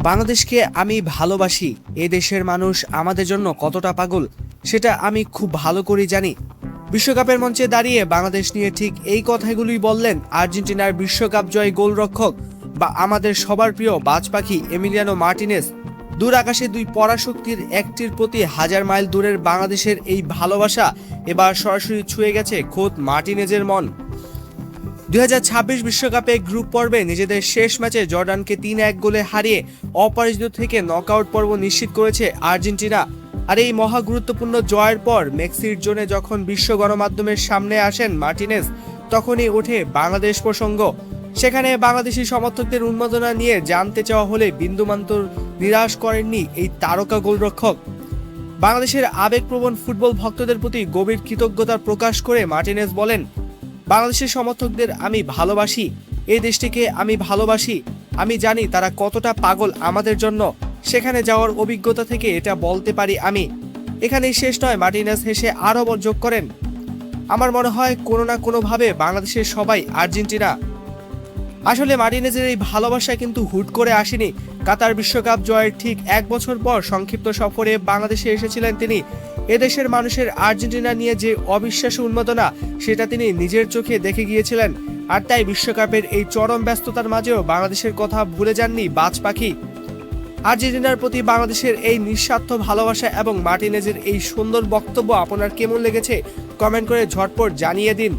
বাংলাদেশকে আমি ভালোবাসি। এ দেশের মানুষ আমাদের জন্য কতটা পাগল সেটা আমি খুব ভালো করে জানি। বিশ্বকাপের মঞ্চে দাঁড়িয়ে বাংলাদেশ নিয়ে ঠিক এই কথাগুলোই বললেন আর্জেন্টিনার বিশ্বকাপ জয়ী গোলরক্ষক বা আমাদের সবার প্রিয় বাজ পাখি এমিলিয়ানো মার্টিনেজ। দূর আকাশে দুই পরাশক্তির একটির প্রতি হাজার মাইল দূরের বাংলাদেশের এই ভালোবাসা এবার সরাসরি ছুঁয়ে গেছে খোদ মার্টিনেজের মন। 2026 বিশ্বকাপে গ্রুপ পর্বে নিজেদের শেষ ম্যাচে জর্ডানকে 3-1 গোলে হারিয়ে অপরাজিত থেকে নকআউট পর্ব নিশ্চিত করেছে আর্জেন্টিনা। আর এই মহা গুরুত্বপূর্ণ জয়ের পর মেক্সির জোনে যখন বিশ্ব গণমাধ্যমের সামনে আসেন মার্টিনেজ, তখনই ওঠে বাংলাদেশ প্রসঙ্গ। সেখানে বাংলাদেশি সমর্থকদের উন্মাদনা নিয়ে জানতে চাওয়া হলে বিন্দুমাত্র নিরাশ করেননি এই তারকা গোলরক্ষক। বাংলাদেশের আবেগপ্রবণ ফুটবল ভক্তদের প্রতি গভীর কৃতজ্ঞতা প্রকাশ করে মার্টিনেজ বলেন, বাংলাদেশের সমর্থকদের আমি ভালোবাসি, এই দেশটিকে আমি ভালোবাসি। আমি জানি তারা কতটা পাগল আমাদের জন্য। সেখানে যাওয়ার অভিজ্ঞতা থেকে এটা বলতে পারি আমি। এখানেই শেষ নয়, মার্টিনেজ হেসে আরও যোগ করেন, আমার মনে হয় কোনো না কোনোভাবে বাংলাদেশের সবাই আর্জেন্টিনা। আসলে মার্টিনেজের এই ভালোবাসা কিন্তু হুট করে আসেনি। কাতার বিশ্বকাপ জয়ের ঠিক 1 বছর পর সংক্ষিপ্ত সফরে বাংলাদেশে এসেছিলেন তিনি। এদেশের মানুষের আর্জেন্টিনা নিয়ে যে অবিশ্বাস্য উন্মাদনা সেটা তিনি নিজের চোখে দেখে গিয়েছিলেন। আর তাই বিশ্বকাপের এই চরম ব্যস্ততার মাঝেও বাংলাদেশের কথা ভুলে যাননি বাজ পাখি। আর্জেন্টিনার প্রতি বাংলাদেশের এই নিঃস্বার্থ ভালোবাসা এবং মার্টিনেজের এই সুন্দর বক্তব্য আপনার কেমন লেগেছে কমেন্ট করে ঝটপট জানিয়ে দিন।